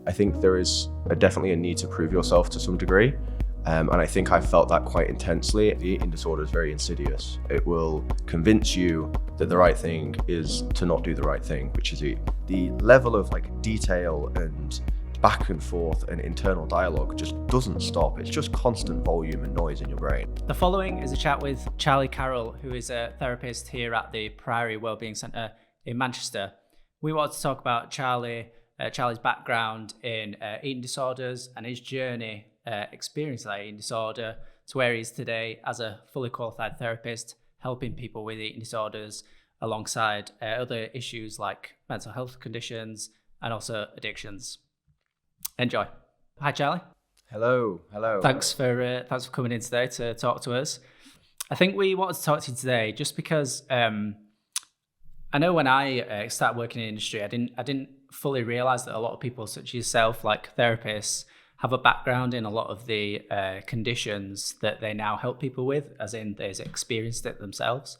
I think there is definitely a need to prove yourself to some degree. And I think I felt that quite intensely. The eating disorder is very insidious. It will convince you that the right thing is to not do the right thing, which is eat. The level of detail and back and forth and internal dialogue just doesn't stop. It's just constant volume and noise in your brain. The following is a chat with Charlie Carroll, who is a therapist here at the Priory Wellbeing Centre in Manchester. We wanted to talk about Charlie's background in eating disorders and his journey experiencing that eating disorder to where he is today as a fully qualified therapist, helping people with eating disorders alongside other issues like mental health conditions and also addictions. Enjoy. Hi, Charlie. Hello. Thanks for coming in today to talk to us. I think we wanted to talk to you today just because I know when I started working in the industry, I didn't fully realize that a lot of people such as yourself, like therapists, have a background in a lot of the conditions that they now help people with, as in they've experienced it themselves.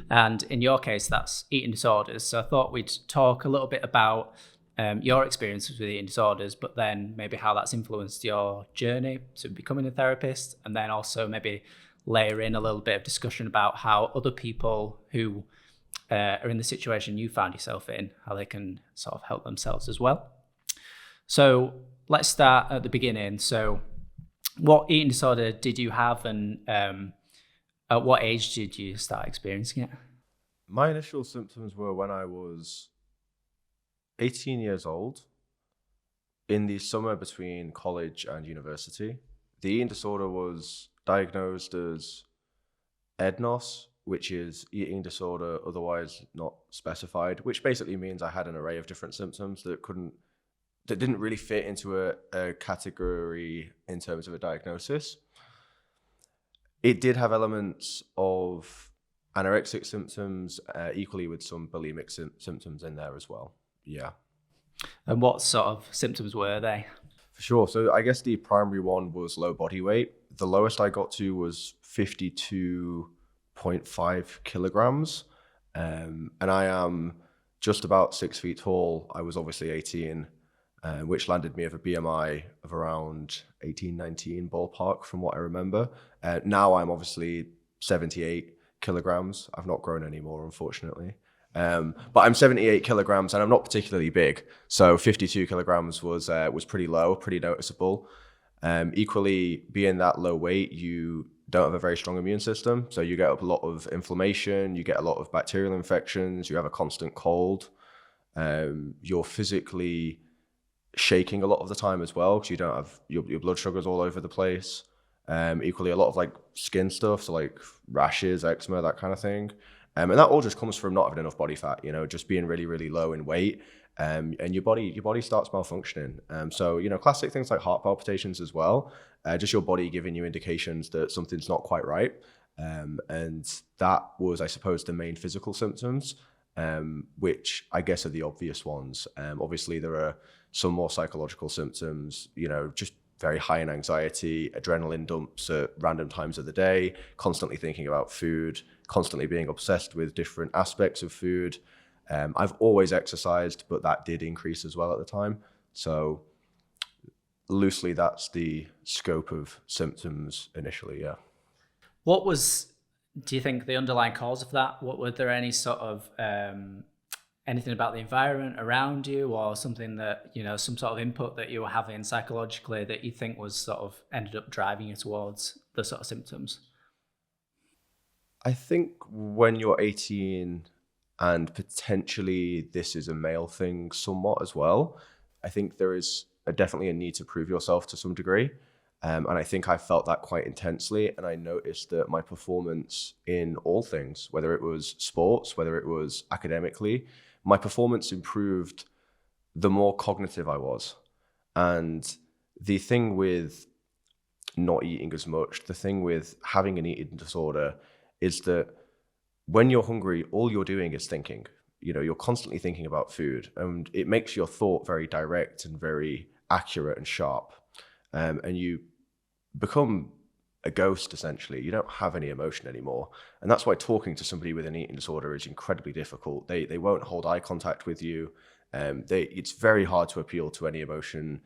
And in your case, that's eating disorders. So I thought we'd talk a little bit about your experiences with eating disorders, but then maybe how that's influenced your journey to becoming a therapist, and then also maybe layer in a little bit of discussion about how other people who are in the situation you found yourself in, how they can sort of help themselves as well. So let's start at the beginning. So what eating disorder did you have, and at what age did you start experiencing it? My initial symptoms were when I was 18 years old, in the summer between college and university. The eating disorder was diagnosed as EDNOS, which is eating disorder otherwise not specified, which basically means I had an array of different symptoms that didn't really fit into a category in terms of a diagnosis. It did have elements of anorexic symptoms, equally with some bulimic symptoms in there as well. Yeah. And what sort of symptoms were they? For sure. So I guess the primary one was low body weight. The lowest I got to was 52.5 kilograms. And I am just about 6 feet tall. I was obviously 18, which landed me with a BMI of around 18, 19 ballpark from what I remember. Now I'm obviously 78 kilograms. I've not grown anymore, unfortunately. But I'm 78 kilograms and I'm not particularly big. So 52 kilograms was pretty low, pretty noticeable. Equally, being that low weight, you don't have a very strong immune system. So you get a lot of inflammation, you get a lot of bacterial infections, you have a constant cold. You're physically shaking a lot of the time as well, because you don't have your blood sugars all over the place. Equally, a lot of skin stuff, so rashes, eczema, that kind of thing. And that all just comes from not having enough body fat, just being really, really low in weight. And your body starts malfunctioning. So, classic things like heart palpitations as well, just your body giving you indications that something's not quite right. And that was, I suppose, the main physical symptoms, which I guess are the obvious ones. Obviously, there are some more psychological symptoms, just very high in anxiety, adrenaline dumps at random times of the day, constantly thinking about food, constantly being obsessed with different aspects of food. I've always exercised, but that did increase as well at the time. So loosely, that's the scope of symptoms initially, yeah. What was, do you think, the underlying cause of that? Were there any sort of anything about the environment around you, or something that, some sort of input that you were having psychologically that you think was sort of ended up driving you towards the sort of symptoms? I think when you're 18, and potentially this is a male thing somewhat as well, I think there is definitely a need to prove yourself to some degree. And I think I felt that quite intensely. And I noticed that my performance in all things, whether it was sports, whether it was academically, my performance improved the more cognitive I was. And the thing with not eating as much, the thing with having an eating disorder is that when you're hungry, all you're doing is thinking. You're constantly thinking about food, and it makes your thought very direct and very accurate and sharp. And you become a ghost, essentially. You don't have any emotion anymore. And that's why talking to somebody with an eating disorder is incredibly difficult. They won't hold eye contact with you. it's very hard to appeal to any emotion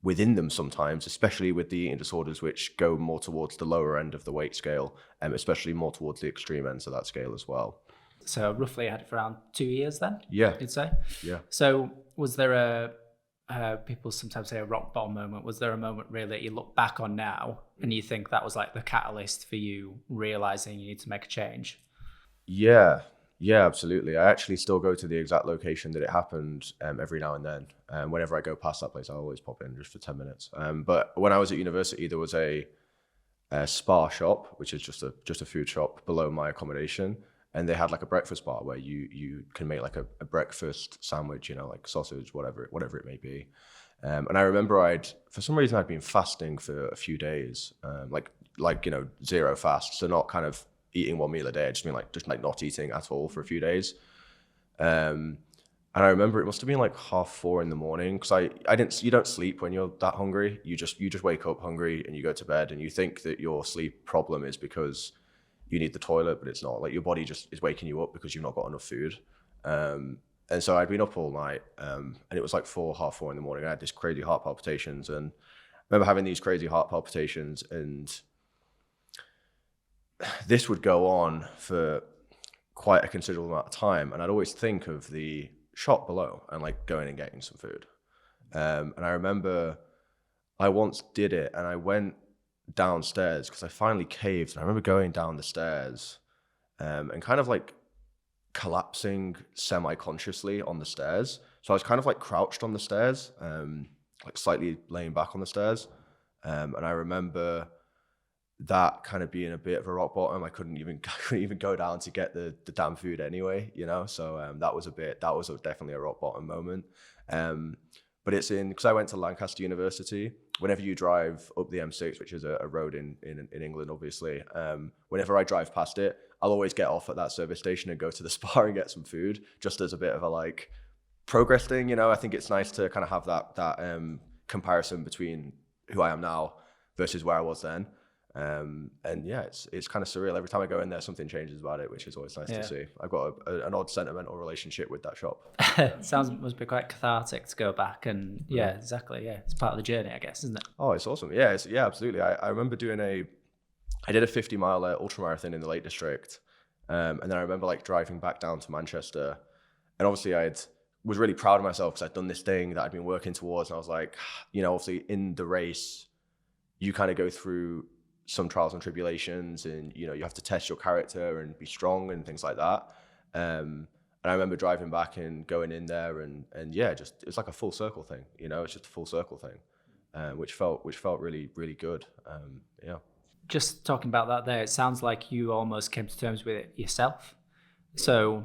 within them sometimes, especially with the eating disorders, which go more towards the lower end of the weight scale, especially more towards the extreme ends of that scale as well. So roughly had it for around 2 years then? Yeah. You'd say? Yeah. So was there people sometimes say a rock bottom moment. Was there a moment really that you look back on now and you think that was like the catalyst for you realizing you need to make a change? Yeah, absolutely. I actually still go to the exact location that it happened every now and then. Whenever I go past that place, I always pop in just for 10 minutes. But when I was at university, there was a spa shop, which is just a food shop below my accommodation. And they had like a breakfast bar where you can make like a breakfast sandwich, like sausage, whatever it may be. And I remember for some reason I'd been fasting for a few days, like zero fast, so not kind of eating one meal a day. I just mean not eating at all for a few days. And I remember it must have been like 4:30 in the morning, because you don't sleep when you're that hungry. You just wake up hungry and you go to bed, and you think that your sleep problem is because you need the toilet, but it's not. Like, your body just is waking you up because you've not got enough food. And so I'd been up all night, and it was like 4:30 in the morning. I had this crazy heart palpitations, and I remember having these crazy heart palpitations, and this would go on for quite a considerable amount of time. And I'd always think of the shop below and like going and getting some food. And I remember I once did it, and I went downstairs because I finally caved. And I remember going down the stairs and kind of like collapsing semi-consciously on the stairs. So I was kind of like crouched on the stairs, like slightly laying back on the stairs. And I remember that kind of being a bit of a rock bottom. I couldn't even go down to get the damn food anyway, So that was definitely a rock bottom moment. But it's because I went to Lancaster University. Whenever you drive up the M6, which is a road in England, obviously, whenever I drive past it, I'll always get off at that service station and go to the spa and get some food, just as a bit of a like progress thing. I think it's nice to kind of have that comparison between who I am now versus where I was then. And yeah, it's kind of surreal. Every time I go in there, something changes about it, which is always nice to see. I've got an odd sentimental relationship with that shop. Must be quite cathartic to go back and exactly. Yeah, it's part of the journey, I guess, isn't it? Oh, it's awesome. Yeah, absolutely. I remember I did a 50-mile ultramarathon in the Lake District, and then I remember like driving back down to Manchester, and obviously was really proud of myself because I'd done this thing that I'd been working towards, and I was like, obviously in the race, you kind of go through some trials and tribulations, and you have to test your character and be strong and things like that. And I remember driving back and going in there, and yeah, just it's like a full circle thing. It's just a full circle thing, which felt really, really good. Yeah. Just talking about that there, it sounds like you almost came to terms with it yourself. So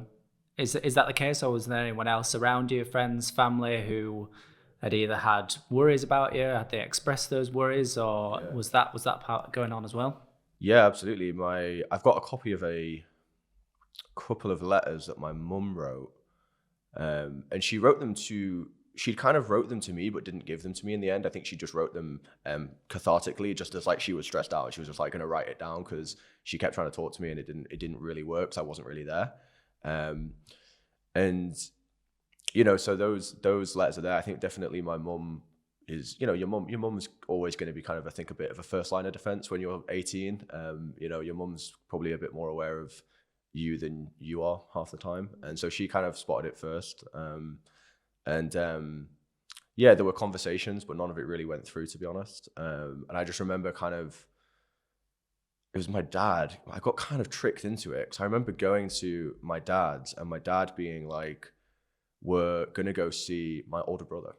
is that the case, or was there anyone else around you, friends, family, who had either had worries about you, had they expressed those worries, or was that part going on as well? Yeah, absolutely. I've got a copy of a couple of letters that my mum wrote, and she kind of wrote them to me, but didn't give them to me in the end. I think she just wrote them cathartically, just as like she was stressed out. She was just like going to write it down because she kept trying to talk to me, and it didn't really work because I wasn't really there. And so those letters are there. I think definitely my mum is, your mum's always going to be kind of, I think, a bit of a first line of defense when you're 18. Your mum's probably a bit more aware of you than you are half the time, and so she kind of spotted it first. Yeah, there were conversations, but none of it really went through, to be honest. And I just remember it was my dad. I got kind of tricked into it because I remember going to my dad's and my dad being like, "We're gonna go see my older brother,"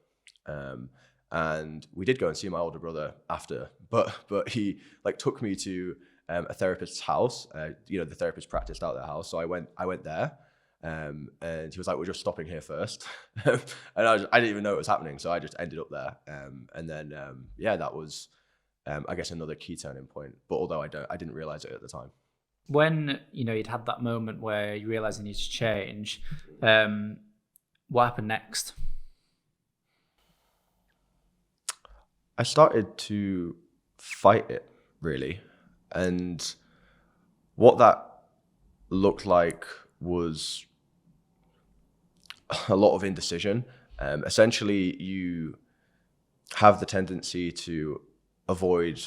and we did go and see my older brother after. But he like took me to a therapist's house. The therapist practiced out their house, so I went there. And he was like, "We're just stopping here first." And I didn't even know it was happening, so I just ended up there. And then that was I guess another key turning point. But although I didn't realize it at the time. When you'd had that moment where you realized you need to change, what happened next? I started to fight it, really, and what that looked like was a lot of indecision. Essentially, you have the tendency to avoid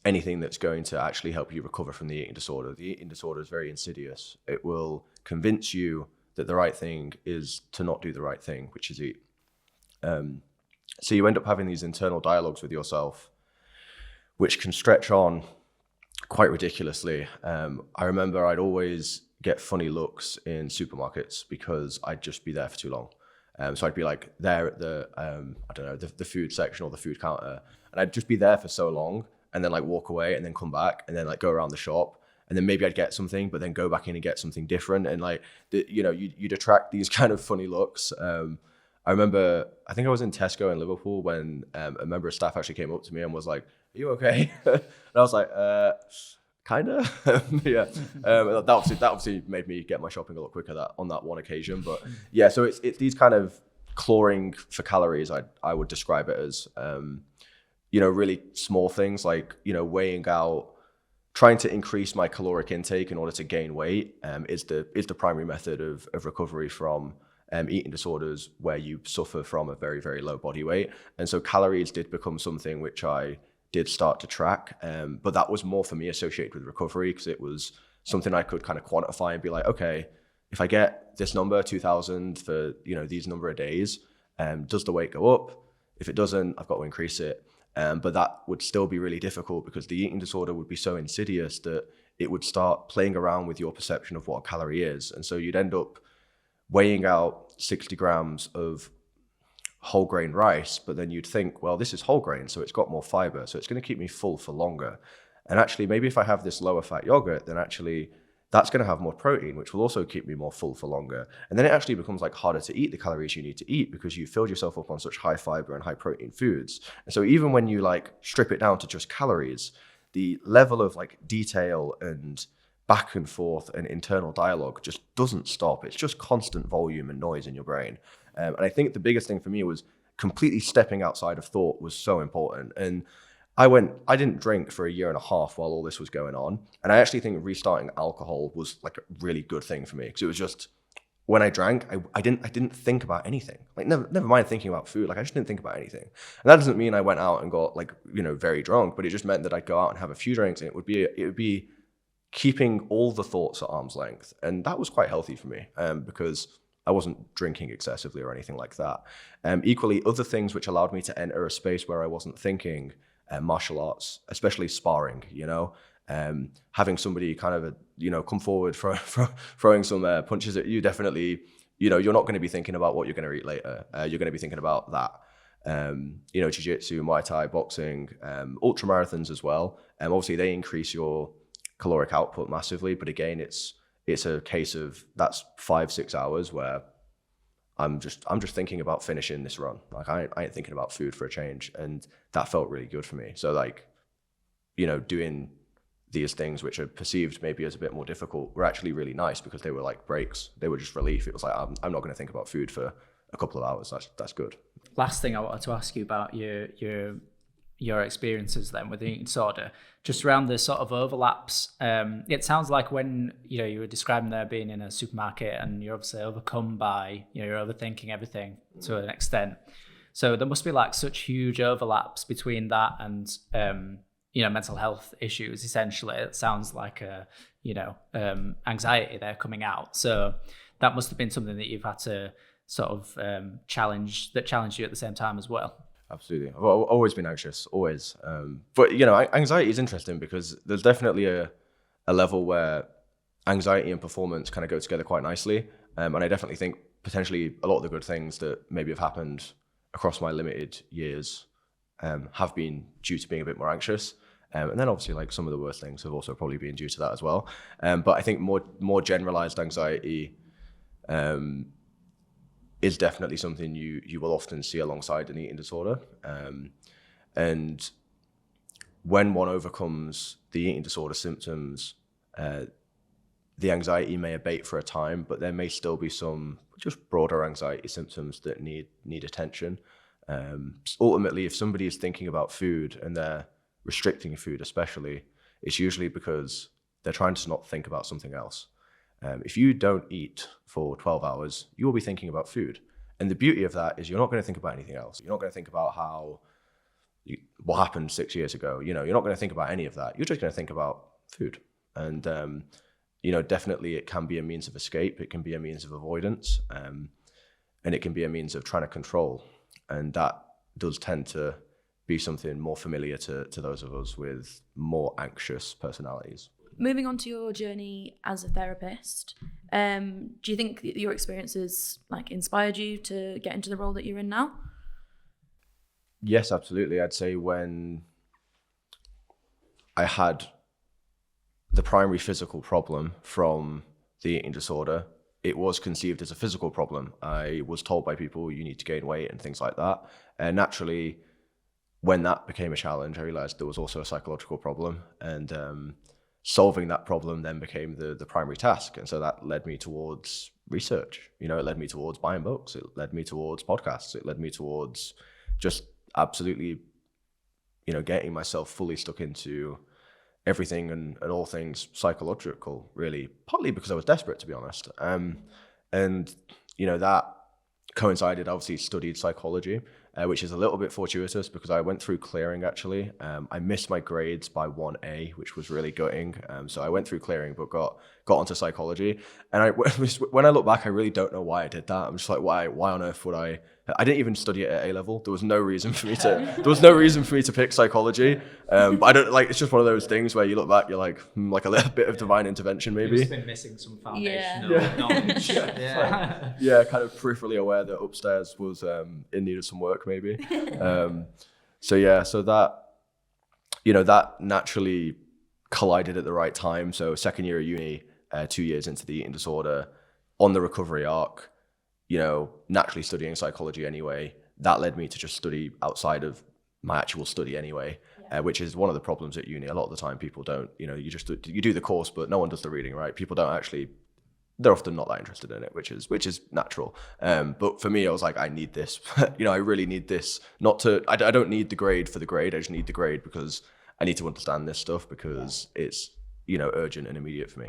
anything that's going to actually help you recover from the eating disorder. The eating disorder is very insidious. It will convince you that the right thing is to not do the right thing, which is eat. So you end up having these internal dialogues with yourself, which can stretch on quite ridiculously. I remember I'd always get funny looks in supermarkets because I'd just be there for too long. So I'd be like there at the, I don't know, the food section or the food counter, and I'd just be there for so long and then like walk away and then come back and then like go around the shop. And then maybe I'd get something, but then go back in and get something different. And like, you'd attract these kind of funny looks. I remember, I think I was in Tesco in Liverpool when a member of staff actually came up to me and was like, "Are you okay?" And I was like, kinda. Yeah. That obviously made me get my shopping a lot quicker on that one occasion. But yeah, so it's these kind of clawing for calories, I would describe it as, really small things like, weighing out, trying to increase my caloric intake in order to gain weight is the primary method of recovery from eating disorders where you suffer from a very, very low body weight. And so calories did become something which I did start to track, but that was more for me associated with recovery because it was something I could kind of quantify and be like, okay, if I get this number, 2,000 for these number of days, does the weight go up? If it doesn't, I've got to increase it. But that would still be really difficult because the eating disorder would be so insidious that it would start playing around with your perception of what a calorie is. And so you'd end up weighing out 60 grams of whole grain rice, but then you'd think, well, this is whole grain, so it's got more fiber, so it's going to keep me full for longer. And actually, maybe if I have this lower fat yogurt, then actually that's going to have more protein, which will also keep me more full for longer. And then it actually becomes like harder to eat the calories you need to eat because you filled yourself up on such high fiber and high protein foods. And so even when you like strip it down to just calories, the level of like detail and back and forth and internal dialogue just doesn't stop. It's just constant volume and noise in your brain. And I think the biggest thing for me was completely stepping outside of thought was so important. And I didn't drink for a year and a half while all this was going on. And I actually think restarting alcohol was like a really good thing for me because it was just, when I drank, I didn't think about anything. Like never mind thinking about food. Like I just didn't think about anything. And that doesn't mean I went out and got like, very drunk, but it just meant that I'd go out and have a few drinks and it would be keeping all the thoughts at arm's length. And that was quite healthy for me because I wasn't drinking excessively or anything like that. Equally, other things which allowed me to enter a space where I wasn't thinking, martial arts, especially sparring, having somebody kind of, come forward throwing some punches at you, definitely, you're not going to be thinking about what you're going to eat later. You're going to be thinking about that. Jiu-jitsu, Muay Thai, boxing, ultra marathons as well. Obviously, they increase your caloric output massively, but again, it's a case of that's 5-6 hours where I'm just thinking about finishing this run. Like I ain't thinking about food for a change, and that felt really good for me. So like, doing these things which are perceived maybe as a bit more difficult were actually really nice because they were like breaks. They were just relief. It was like I'm not going to think about food for a couple of hours. That's good. Last thing I wanted to ask you about your experiences then with the eating disorder, just around the sort of overlaps. It sounds like when you were describing there being in a supermarket and you're obviously overcome by you're overthinking everything to an extent. So there must be like such huge overlaps between that and mental health issues. Essentially, it sounds like anxiety there coming out. So that must have been something that you've had to sort of challenge you at the same time as well. Absolutely. I've always been anxious, always. But, anxiety is interesting because there's definitely a level where anxiety and performance kind of go together quite nicely. And I definitely think potentially a lot of the good things that maybe have happened across my limited years have been due to being a bit more anxious. And then obviously like some of the worst things have also probably been due to that as well. But I think more generalized anxiety is definitely something you will often see alongside an eating disorder. And when one overcomes the eating disorder symptoms, the anxiety may abate for a time, but there may still be some just broader anxiety symptoms that need attention. Ultimately, if somebody is thinking about food and they're restricting food especially, it's usually because they're trying to not think about something else. If you don't eat for 12 hours, you will be thinking about food. And the beauty of that is you're not going to think about anything else. You're not going to think about what happened 6 years ago. You're not going to think about any of that. You're just going to think about food. And, definitely it can be a means of escape. It can be a means of avoidance. And it can be a means of trying to control. And that does tend to be something more familiar to those of us with more anxious personalities. Moving on to your journey as a therapist, do you think that your experiences inspired you to get into the role that you're in now? Yes, absolutely. I'd say when I had the primary physical problem from the eating disorder, it was conceived as a physical problem. I was told by people you need to gain weight and things like that. And naturally, when that became a challenge, I realized there was also a psychological problem. And solving that problem then became the primary task. And so that led me towards research. It led me towards buying books. It led me towards podcasts. It led me towards just absolutely, getting myself fully stuck into everything and all things psychological, really, partly because I was desperate, to be honest. And that coincided, obviously studied psychology, which is a little bit fortuitous because I went through clearing, actually. I missed my grades by 1A, which was really gutting. So I went through clearing, but got onto psychology. And when I look back, I really don't know why I did that. I'm just like, why on earth would I didn't even study it at A level. There was no reason for me to pick psychology. But I don't it's just one of those things where you look back, you're like a little bit of divine intervention, maybe. You've been missing some foundational knowledge. Yeah, kind of peripherally aware that upstairs was in need of some work, maybe. So that naturally collided at the right time. So second year of uni, 2 years into the eating disorder, on the recovery arc, naturally studying psychology anyway, that led me to just study outside of my actual study anyway, which is one of the problems at uni. A lot of the time people don't, you do the course, but no one does the reading, right? People don't actually, they're often not that interested in it, which is natural. But for me, I was like, I need this, I really need this, I don't need the grade for the grade. I just need the grade because I need to understand this stuff because it's, urgent and immediate for me.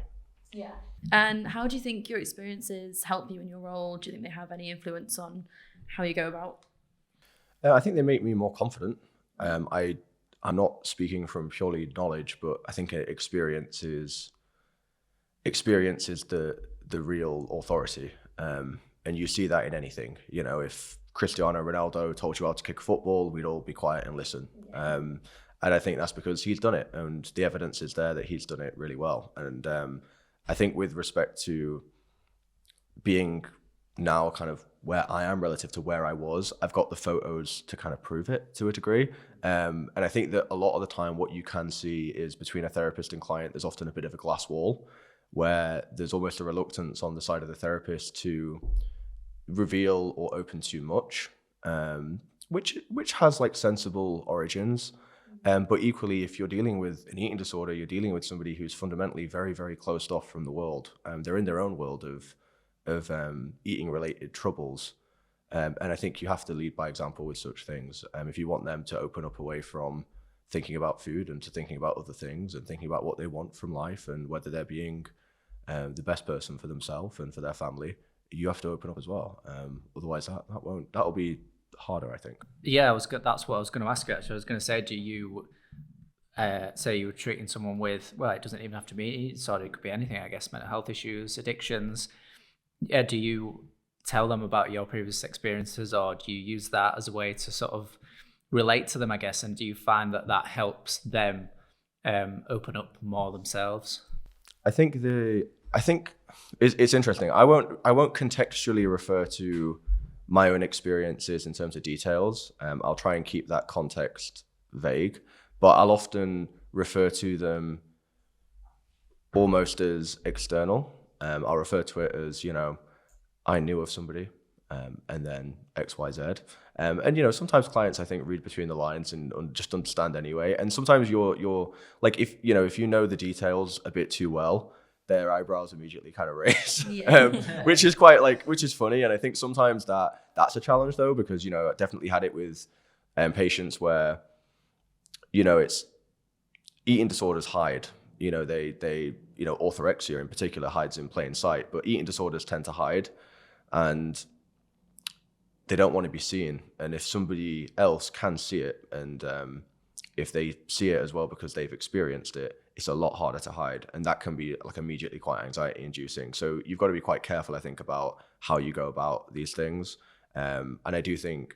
Yeah. And how do you think your experiences help you in your role? Do you think they have any influence on how you go about? I think they make me more confident. I'm not speaking from purely knowledge, but I think experience is the real authority. And you see that in anything. If Cristiano Ronaldo told you how to kick a football, we'd all be quiet and listen. And I think that's because he's done it, and the evidence is there that he's done it really well. And I think with respect to being now kind of where I am relative to where I was, I've got the photos to kind of prove it to a degree. And I think that a lot of the time what you can see is between a therapist and client, there's often a bit of a glass wall where there's almost a reluctance on the side of the therapist to reveal or open too much, which has sensible origins. But equally, if you're dealing with an eating disorder, you're dealing with somebody who's fundamentally very, very closed off from the world. They're in their own world of eating-related troubles. And I think you have to lead by example with such things. If you want them to open up away from thinking about food and to thinking about other things and thinking about what they want from life and whether they're being the best person for themselves and for their family, you have to open up as well. Otherwise, that'll be harder, I think. Yeah, that's what I was going to ask you. Actually, I was going to say, do you say you were treating someone with, well, it doesn't even have to be eating disorder, it could be anything, I guess, mental health issues, addictions. Yeah, do you tell them about your previous experiences, or do you use that as a way to sort of relate to them, I guess, and do you find that helps them open up more themselves? I think it's interesting. I won't contextually refer to my own experiences in terms of details. I'll try and keep that context vague, but I'll often refer to them almost as external. I'll refer to it as, I knew of somebody, and then X, Y, Z. And sometimes clients, I think, read between the lines and just understand anyway. And sometimes you're like, if you know the details a bit too well, their eyebrows immediately kind of raise, which is which is funny. And I think sometimes that's a challenge though, because, I definitely had it with patients where, it's eating disorders hide, they orthorexia in particular hides in plain sight, but eating disorders tend to hide, and they don't want to be seen. And if somebody else can see it, and if they see it as well because they've experienced it, it's a lot harder to hide, and that can be like immediately quite anxiety inducing. So you've got to be quite careful, I think, about how you go about these things. And I do think,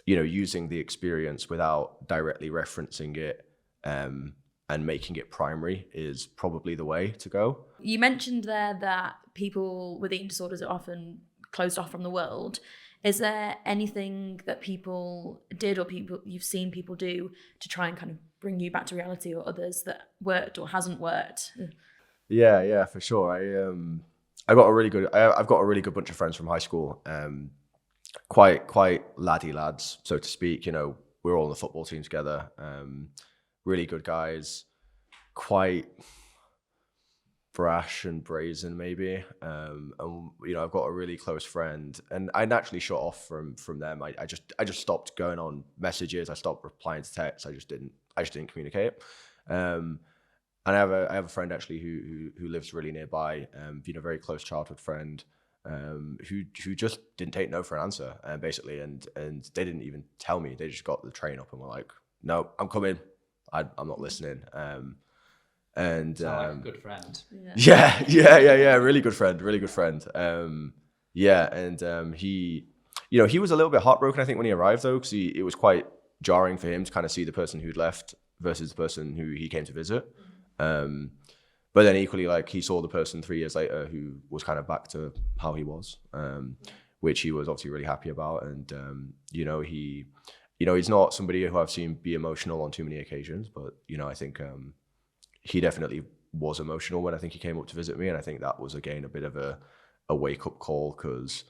using the experience without directly referencing it and making it primary is probably the way to go. You mentioned there that people with eating disorders are often closed off from the world. Is there anything that people did or people you've seen people do to try and kind of bring you back to reality, or others that worked or hasn't worked? Yeah, for sure. I've got a really good bunch of friends from high school. Quite laddie lads, so to speak. We're all on the football team together. Really good guys. Quite brash and brazen, maybe. And I've got a really close friend, and I naturally shut off from them. I just stopped going on messages. I stopped replying to texts. I just didn't communicate. And I have a friend actually who lives really nearby. A very close childhood friend. Who just didn't take no for an answer, basically, and they didn't even tell me. They just got the train up and were like, "No, I'm coming. I'm not listening." And like a good friend. Yeah. Really good friend. He was a little bit heartbroken, I think, when he arrived, though, because it was quite jarring for him to kind of see the person who'd left versus the person who he came to visit. But then equally, like, he saw the person 3 years later who was kind of back to how he was, which he was obviously really happy about. And he's not somebody who I've seen be emotional on too many occasions, but I think he definitely was emotional when I think he came up to visit me, and I think that was again a bit of a wake up call, because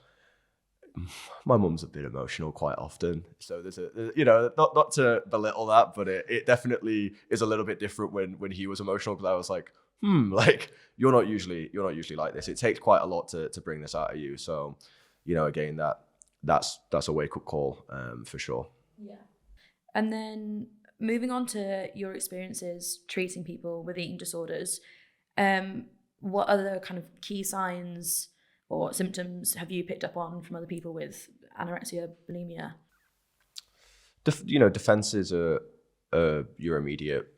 my mum's a bit emotional quite often. So there's not to belittle that, but it definitely is a little bit different when he was emotional, because I was like, like, you're not usually like this. It takes quite a lot to bring this out of you. So, again, that's a wake up call, for sure. Yeah. And then moving on to your experiences treating people with eating disorders, what other kind of key signs or symptoms have you picked up on from other people with anorexia, bulimia? Defenses are your immediate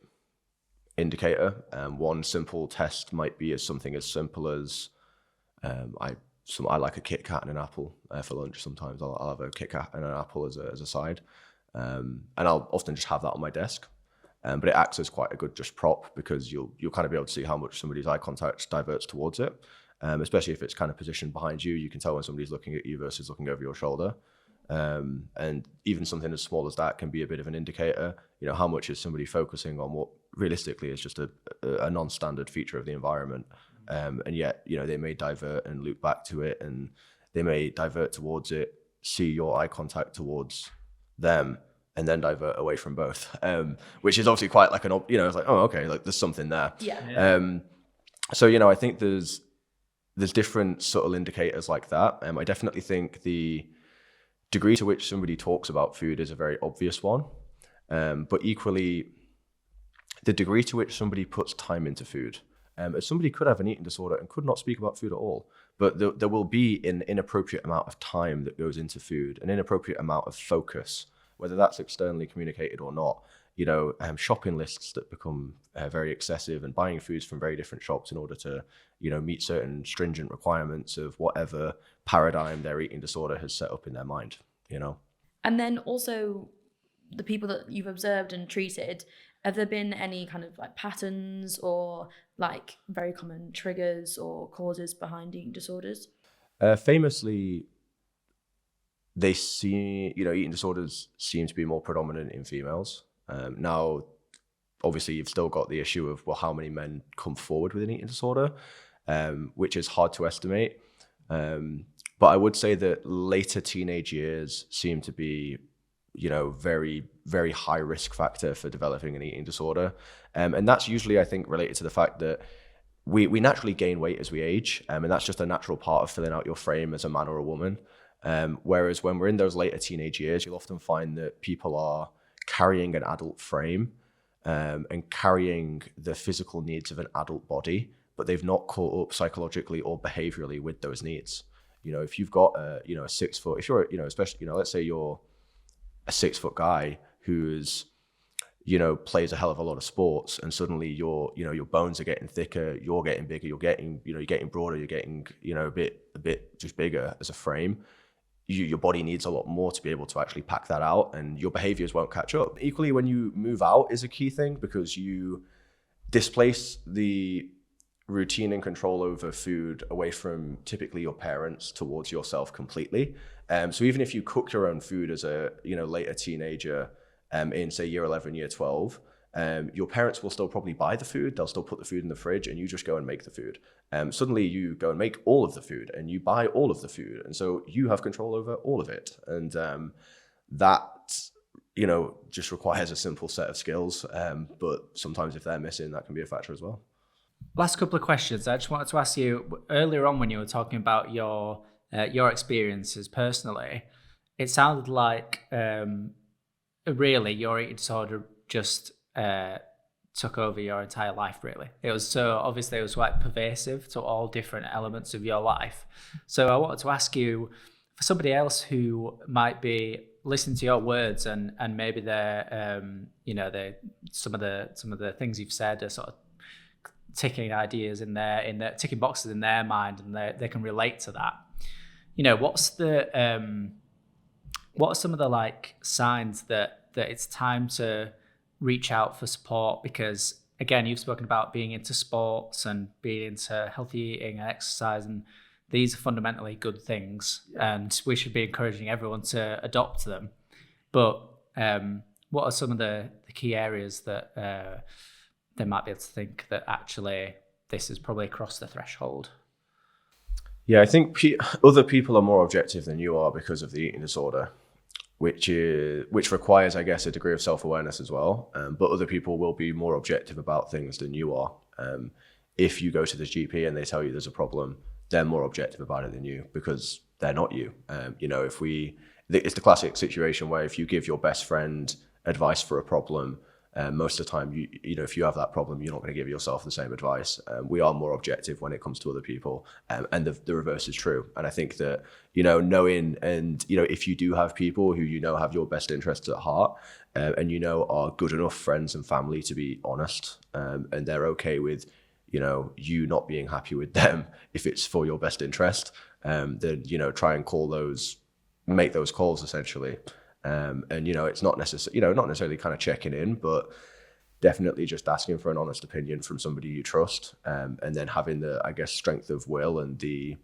indicator. One simple test might be something as simple as I like a Kit Kat and an apple for lunch. Sometimes I'll have a Kit Kat and an apple as a side, and I'll often just have that on my desk. But it acts as quite a good just prop, because you'll kind of be able to see how much somebody's eye contact diverts towards it, especially if it's kind of positioned behind you. You can tell when somebody's looking at you versus looking over your shoulder. And even something as small as that can be a bit of an indicator. How much is somebody focusing on what realistically is just a non-standard feature of the environment, and yet they may divert and loop back to it, and they may divert towards it, see your eye contact towards them, and then divert away from both, which is obviously quite like it's like, oh, okay, like there's something there. Yeah. So I think there's different subtle indicators like that. I definitely think the degree to which somebody talks about food is a very obvious one, but equally, the degree to which somebody puts time into food. As somebody could have an eating disorder and could not speak about food at all, but there will be an inappropriate amount of time that goes into food, an inappropriate amount of focus, whether that's externally communicated or not. Shopping lists that become very excessive, and buying foods from very different shops in order to, meet certain stringent requirements of whatever paradigm their eating disorder has set up in their mind, And then also the people that you've observed and treated, have there been any kind of like patterns or like very common triggers or causes behind eating disorders? Famously, they see, eating disorders seem to be more predominant in females. Now, obviously, you've still got the issue of, well, how many men come forward with an eating disorder, which is hard to estimate. But I would say that later teenage years seem to be, very, very high risk factor for developing an eating disorder. And that's usually, I think, related to the fact that we naturally gain weight as we age. And that's just a natural part of filling out your frame as a man or a woman. Whereas when we're in those later teenage years, you'll often find that people are carrying an adult frame, and carrying the physical needs of an adult body, but they've not caught up psychologically or behaviorally with those needs. If you've got a 6 foot, if you're, especially, let's say you're a 6 foot guy who's, plays a hell of a lot of sports, and suddenly your bones are getting thicker, you're getting bigger, you're getting broader, you're getting, a bit just bigger as a frame. Your body needs a lot more to be able to actually pack that out, and your behaviors won't catch up. Equally, when you move out is a key thing, because you displace the routine and control over food away from typically your parents towards yourself completely. So even if you cook your own food as a later teenager, in say year 11, year 12, your parents will still probably buy the food. They'll still put the food in the fridge, and you just go and make the food. Suddenly you go and make all of the food, and you buy all of the food, and so you have control over all of it. And that just requires a simple set of skills. But sometimes if they're missing, that can be a factor as well. Last couple of questions. I just wanted to ask you, earlier on when you were talking about your experiences personally, it sounded like really your eating disorder just took over your entire life, really. It was quite pervasive to all different elements of your life. So I wanted to ask you, for somebody else who might be listening to your words and maybe they're some of the things you've said are sort of ticking ideas in their ticking boxes in their mind, and they can relate to that. What are some of the signs that it's time to reach out for support? Because again, you've spoken about being into sports and being into healthy eating and exercise, and these are fundamentally good things, and we should be encouraging everyone to adopt them. But what are some of the key areas that they might be able to think that actually this is probably across the threshold? Yeah, I think other people are more objective than you are because of the eating disorder, which requires, I guess, a degree of self-awareness as well. But other people will be more objective about things than you are. If you go to the GP and they tell you there's a problem, they're more objective about it than you, because they're not you. It's the classic situation where if you give your best friend advice for a problem, most of the time, if you have that problem, you're not going to give yourself the same advice. We are more objective when it comes to other people, and the reverse is true. And I think that, knowing, and, if you do have people who, have your best interests at heart, and, are good enough friends and family to be honest, and they're okay with, you not being happy with them if it's for your best interest, then, try and make those calls essentially. And it's not necessarily kind of checking in, but definitely just asking for an honest opinion from somebody you trust, and then having the, I guess, strength of will and the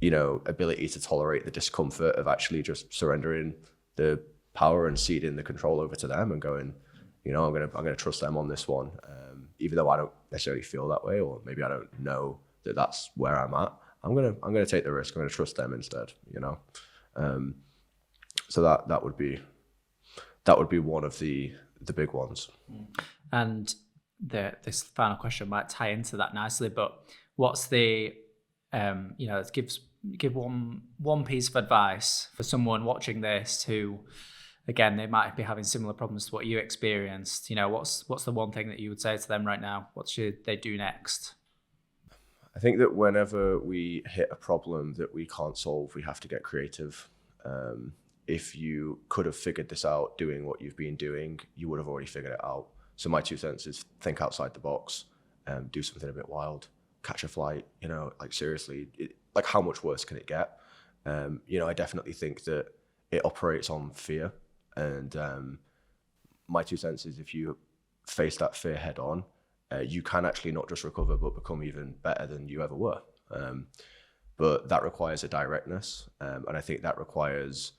ability to tolerate the discomfort of actually just surrendering the power and ceding the control over to them and going, I'm gonna trust them on this one, even though I don't necessarily feel that way, or maybe I don't know that that's where I'm at. I'm gonna take the risk. I'm gonna trust them instead. So that would be one of the big ones. And this final question might tie into that nicely, but what's the let's give one piece of advice for someone watching this who, again, they might be having similar problems to what you experienced. What's the one thing that you would say to them right now? What should they do next? I think that whenever we hit a problem that we can't solve, we have to get creative. If you could have figured this out doing what you've been doing, you would have already figured it out. So my 2 cents is think outside the box, do something a bit wild, catch a flight, seriously, how much worse can it get? I definitely think that it operates on fear. And my 2 cents is if you face that fear head on, you can actually not just recover, but become even better than you ever were. But that requires a directness. And I think that requires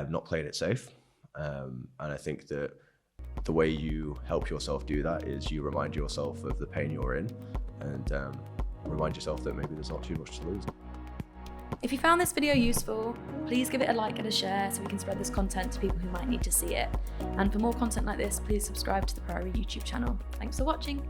not playing it safe. And I think that the way you help yourself do that is you remind yourself of the pain you're in, and remind yourself that maybe there's not too much to lose. If you found this video useful, please give it a like and a share so we can spread this content to people who might need to see it. And for more content like this, please subscribe to the Priory YouTube channel. Thanks for watching.